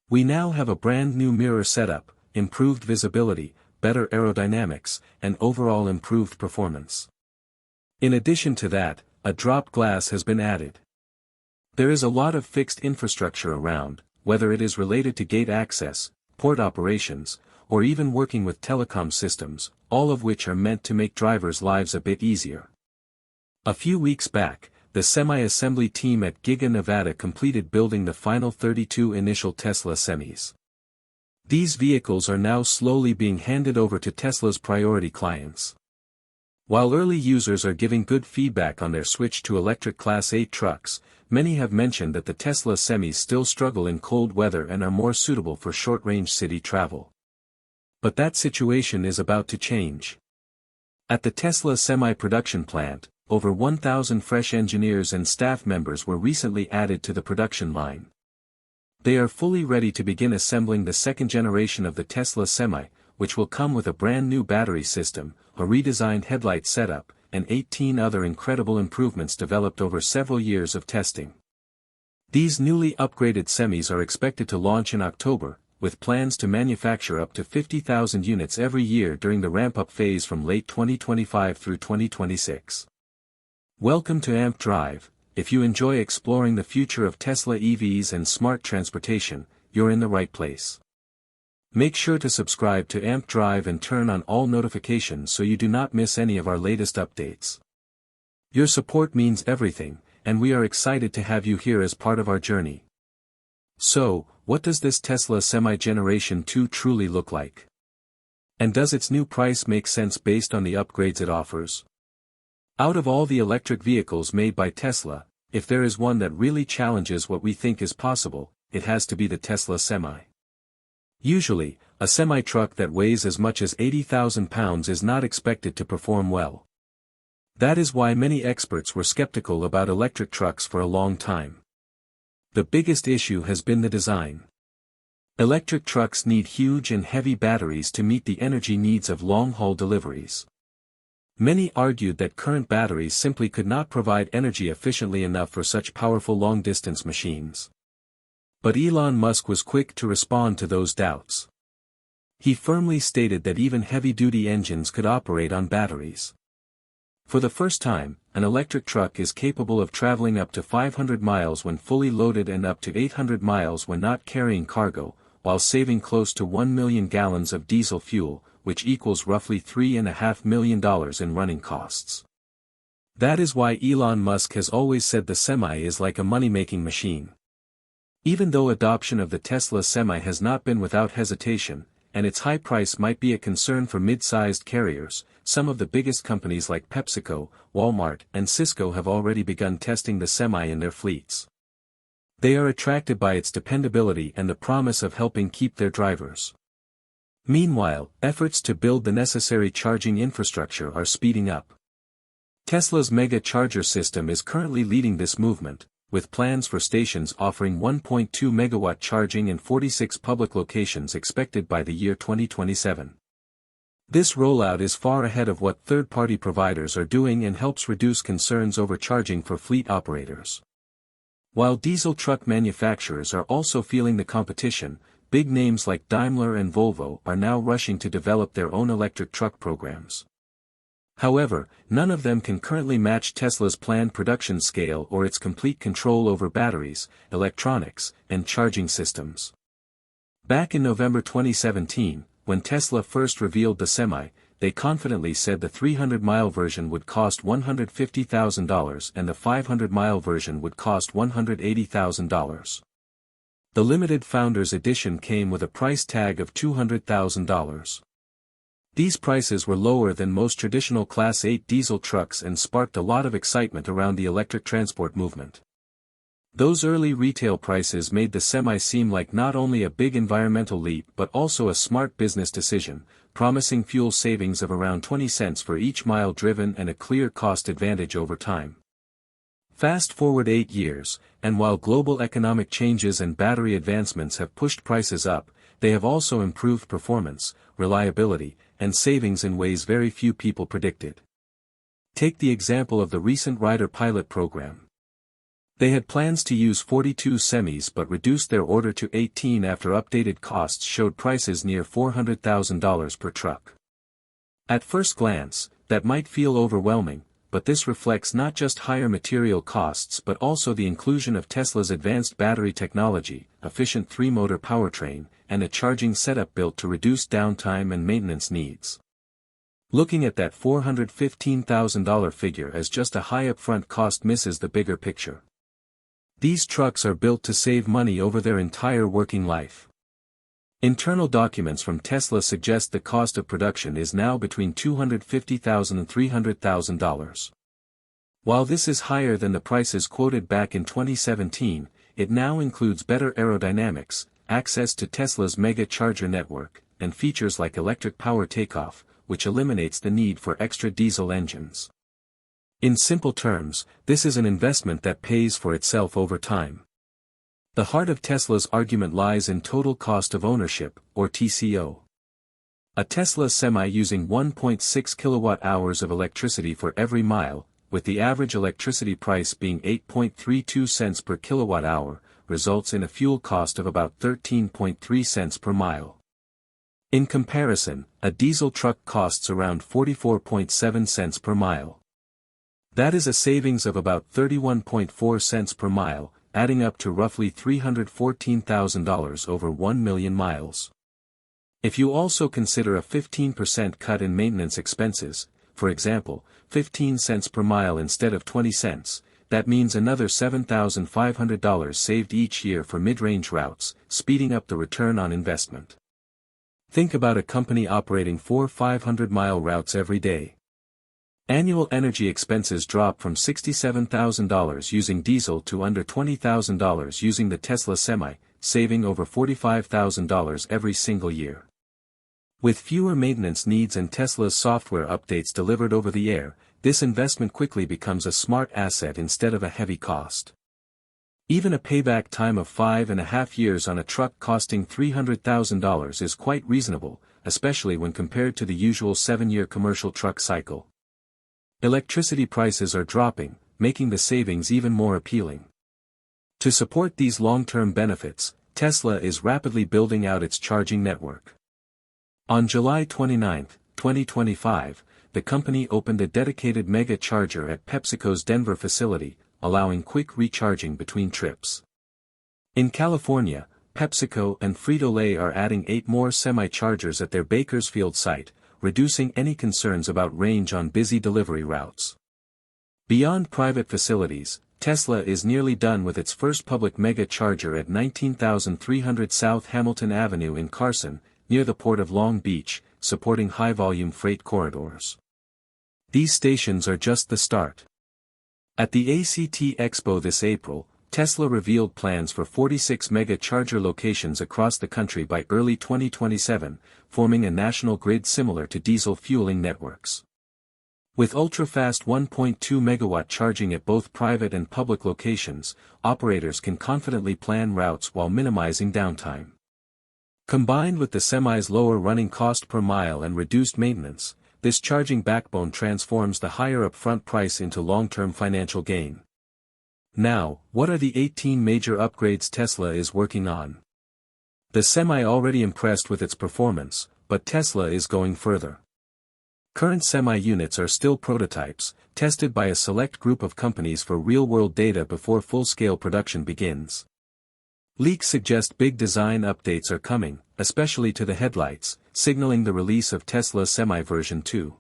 We now have a brand new mirror setup, improved visibility, better aerodynamics, and overall improved performance. In addition to that, a drop glass has been added. There is a lot of fixed infrastructure around, whether it is related to gate access, port operations, or even working with telecom systems, all of which are meant to make drivers' lives a bit easier. A few weeks back, the semi-assembly team at Giga Nevada completed building the final 32 initial Tesla semis. These vehicles are now slowly being handed over to Tesla's priority clients. While early users are giving good feedback on their switch to electric Class 8 trucks, many have mentioned that the Tesla semis still struggle in cold weather and are more suitable for short-range city travel. But that situation is about to change. At the Tesla semi-production plant, over 1,000 fresh engineers and staff members were recently added to the production line. They are fully ready to begin assembling the second generation of the Tesla Semi, which will come with a brand new battery system, a redesigned headlight setup, and 18 other incredible improvements developed over several years of testing. These newly upgraded semis are expected to launch in October, with plans to manufacture up to 50,000 units every year during the ramp-up phase from late 2025 through 2026. Welcome to AMP Drive. If you enjoy exploring the future of Tesla EVs and smart transportation, you're in the right place. Make sure to subscribe to AMP Drive and turn on all notifications so you do not miss any of our latest updates. Your support means everything, and we are excited to have you here as part of our journey. So, what does this Tesla Semi Generation 2 truly look like? And does its new price make sense based on the upgrades it offers? Out of all the electric vehicles made by Tesla, if there is one that really challenges what we think is possible, it has to be the Tesla Semi. Usually, a semi-truck that weighs as much as 80,000 pounds is not expected to perform well. That is why many experts were skeptical about electric trucks for a long time. The biggest issue has been the design. Electric trucks need huge and heavy batteries to meet the energy needs of long-haul deliveries. Many argued that current batteries simply could not provide energy efficiently enough for such powerful long-distance machines. But Elon Musk was quick to respond to those doubts. He firmly stated that even heavy-duty engines could operate on batteries. For the first time, an electric truck is capable of traveling up to 500 miles when fully loaded and up to 800 miles when not carrying cargo, while saving close to 1 million gallons of diesel fuel, which equals roughly $3.5 million in running costs. That is why Elon Musk has always said the Semi is like a money-making machine. Even though adoption of the Tesla Semi has not been without hesitation, and its high price might be a concern for mid-sized carriers, some of the biggest companies like PepsiCo, Walmart, and Cisco have already begun testing the Semi in their fleets. They are attracted by its dependability and the promise of helping keep their drivers. Meanwhile, efforts to build the necessary charging infrastructure are speeding up. Tesla's mega charger system is currently leading this movement, with plans for stations offering 1.2 megawatt charging in 46 public locations expected by the year 2027. This rollout is far ahead of what third-party providers are doing and helps reduce concerns over charging for fleet operators. While diesel truck manufacturers are also feeling the competition, big names like Daimler and Volvo are now rushing to develop their own electric truck programs. However, none of them can currently match Tesla's planned production scale or its complete control over batteries, electronics, and charging systems. Back in November 2017, when Tesla first revealed the Semi, they confidently said the 300-mile version would cost $150,000 and the 500-mile version would cost $180,000. The limited Founders Edition came with a price tag of $200,000. These prices were lower than most traditional Class 8 diesel trucks and sparked a lot of excitement around the electric transport movement. Those early retail prices made the Semi seem like not only a big environmental leap but also a smart business decision, promising fuel savings of around 20 cents for each mile driven and a clear cost advantage over time. Fast forward 8 years, and while global economic changes and battery advancements have pushed prices up, they have also improved performance, reliability, and savings in ways very few people predicted. Take the example of the recent Rider Pilot program. They had plans to use 42 semis but reduced their order to 18 after updated costs showed prices near $400,000 per truck. At first glance, that might feel overwhelming, but this reflects not just higher material costs but also the inclusion of Tesla's advanced battery technology, efficient three-motor powertrain, and a charging setup built to reduce downtime and maintenance needs. Looking at that $415,000 figure as just a high upfront cost misses the bigger picture. These trucks are built to save money over their entire working life. Internal documents from Tesla suggest the cost of production is now between $250,000 and $300,000. While this is higher than the prices quoted back in 2017, it now includes better aerodynamics, access to Tesla's mega charger network, and features like electric power takeoff, which eliminates the need for extra diesel engines. In simple terms, this is an investment that pays for itself over time. The heart of Tesla's argument lies in total cost of ownership, or TCO. A Tesla Semi using 1.6 kilowatt-hours of electricity for every mile, with the average electricity price being 8.32 cents per kilowatt-hour, results in a fuel cost of about 13.3 cents per mile. In comparison, a diesel truck costs around 44.7 cents per mile. That is a savings of about 31.4 cents per mile, adding up to roughly $314,000 over 1 million miles. If you also consider a 15% cut in maintenance expenses, for example, 15 cents per mile instead of 20 cents, that means another $7,500 saved each year for mid-range routes, speeding up the return on investment. Think about a company operating 4 500-mile routes every day. Annual energy expenses drop from $67,000 using diesel to under $20,000 using the Tesla Semi, saving over $45,000 every single year. With fewer maintenance needs and Tesla's software updates delivered over the air, this investment quickly becomes a smart asset instead of a heavy cost. Even a payback time of 5.5 years on a truck costing $300,000 is quite reasonable, especially when compared to the usual 7-year commercial truck cycle. Electricity prices are dropping, making the savings even more appealing. To support these long-term benefits, Tesla is rapidly building out its charging network. On July 29, 2025, the company opened a dedicated mega charger at PepsiCo's Denver facility, allowing quick recharging between trips. In California, PepsiCo and Frito-Lay are adding 8 more semi-chargers at their Bakersfield site, reducing any concerns about range on busy delivery routes. Beyond private facilities, Tesla is nearly done with its first public mega charger at 19,300 South Hamilton Avenue in Carson, near the Port of Long Beach, supporting high-volume freight corridors. These stations are just the start. At the ACT Expo this April, Tesla revealed plans for 46 mega charger locations across the country by early 2027, forming a national grid similar to diesel fueling networks. With ultra-fast 1.2 megawatt charging at both private and public locations, operators can confidently plan routes while minimizing downtime. Combined with the Semi's lower running cost per mile and reduced maintenance, this charging backbone transforms the higher upfront price into long-term financial gain. Now, what are the 18 major upgrades Tesla is working on? The Semi already impressed with its performance, but Tesla is going further. Current Semi units are still prototypes, tested by a select group of companies for real-world data before full-scale production begins. Leaks suggest big design updates are coming, especially to the headlights, signaling the release of Tesla Semi version 2.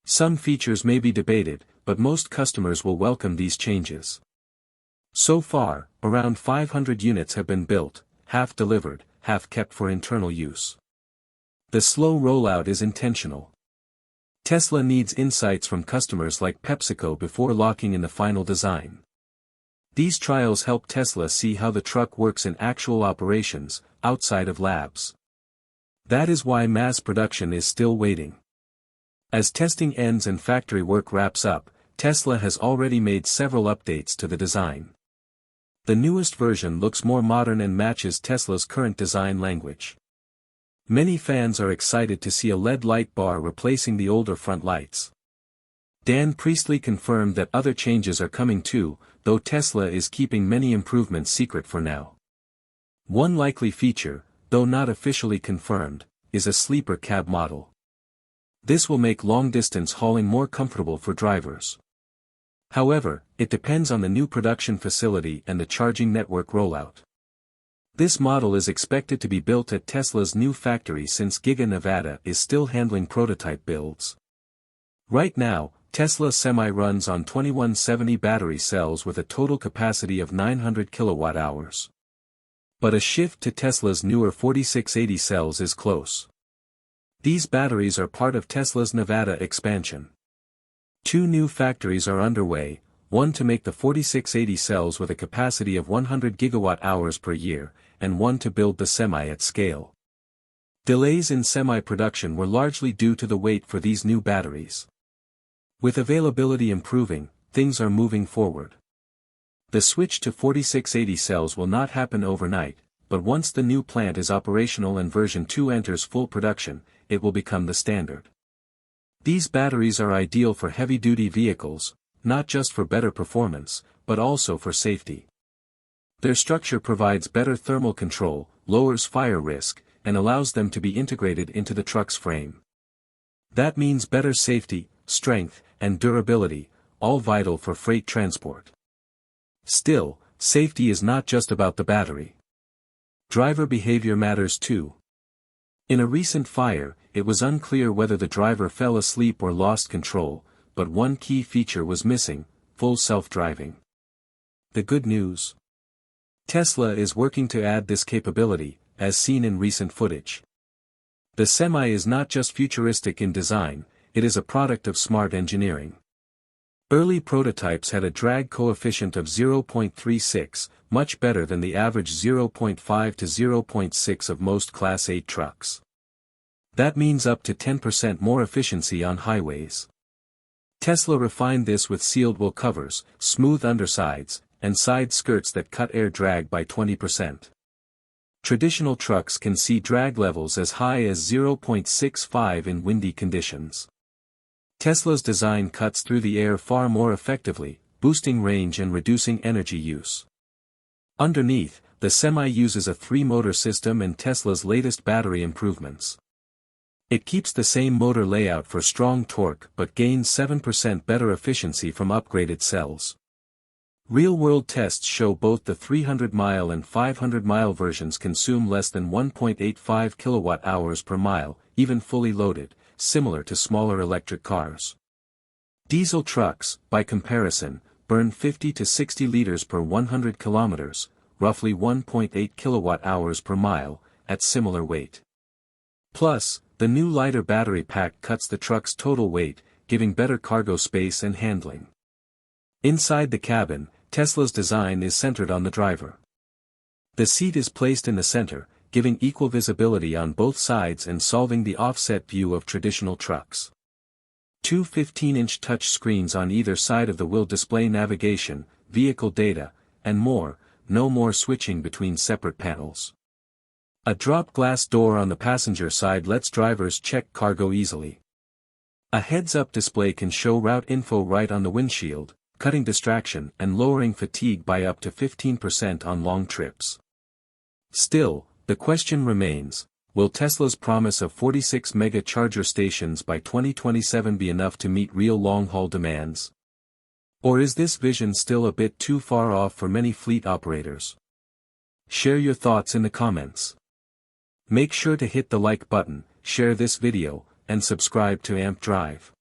Some features may be debated, but most customers will welcome these changes. So far, around 500 units have been built, half delivered, half kept for internal use. The slow rollout is intentional. Tesla needs insights from customers like PepsiCo before locking in the final design. These trials help Tesla see how the truck works in actual operations, outside of labs. That is why mass production is still waiting. As testing ends and factory work wraps up, Tesla has already made several updates to the design. The newest version looks more modern and matches Tesla's current design language. Many fans are excited to see a LED light bar replacing the older front lights. Dan Priestley confirmed that other changes are coming too, though Tesla is keeping many improvements secret for now. One likely feature, though not officially confirmed, is a sleeper cab model. This will make long-distance hauling more comfortable for drivers. However, it depends on the new production facility and the charging network rollout. This model is expected to be built at Tesla's new factory since Giga Nevada is still handling prototype builds. Right now, Tesla Semi runs on 2170 battery cells with a total capacity of 900 kilowatt-hours. But a shift to Tesla's newer 4680 cells is close. These batteries are part of Tesla's Nevada expansion. 2 new factories are underway, one to make the 4680 cells with a capacity of 100 gigawatt-hours per year, and one to build the Semi at scale. Delays in Semi production were largely due to the wait for these new batteries. With availability improving, things are moving forward. The switch to 4680 cells will not happen overnight, but once the new plant is operational and version 2 enters full production, it will become the standard. These batteries are ideal for heavy-duty vehicles, not just for better performance, but also for safety. Their structure provides better thermal control, lowers fire risk, and allows them to be integrated into the truck's frame. That means better safety, strength, and durability, all vital for freight transport. Still, safety is not just about the battery. Driver behavior matters too. In a recent fire, it was unclear whether the driver fell asleep or lost control, but one key feature was missing: full self-driving. The good news? Tesla is working to add this capability, as seen in recent footage. The Semi is not just futuristic in design, it is a product of smart engineering. Early prototypes had a drag coefficient of 0.36, much better than the average 0.5 to 0.6 of most Class 8 trucks. That means up to 10% more efficiency on highways. Tesla refined this with sealed wheel covers, smooth undersides, and side skirts that cut air drag by 20%. Traditional trucks can see drag levels as high as 0.65 in windy conditions. Tesla's design cuts through the air far more effectively, boosting range and reducing energy use. Underneath, the Semi uses a 3-motor system and Tesla's latest battery improvements. It keeps the same motor layout for strong torque but gains 7% better efficiency from upgraded cells. Real-world tests show both the 300-mile and 500-mile versions consume less than 1.85 kilowatt-hours per mile, even fully loaded, similar to smaller electric cars. Diesel trucks, by comparison, burn 50 to 60 liters per 100 kilometers, roughly 1.8 kilowatt-hours per mile, at similar weight. Plus, the new lighter battery pack cuts the truck's total weight, giving better cargo space and handling. Inside the cabin, Tesla's design is centered on the driver. The seat is placed in the center, giving equal visibility on both sides and solving the offset view of traditional trucks. 2 15-inch touch screens on either side of the wheel display navigation, vehicle data, and more, no more switching between separate panels. A drop glass door on the passenger side lets drivers check cargo easily. A heads-up display can show route info right on the windshield, cutting distraction and lowering fatigue by up to 15% on long trips. Still, the question remains, will Tesla's promise of 46 mega charger stations by 2027 be enough to meet real long-haul demands? Or is this vision still a bit too far off for many fleet operators? Share your thoughts in the comments. Make sure to hit the like button, share this video, and subscribe to AMP Drive.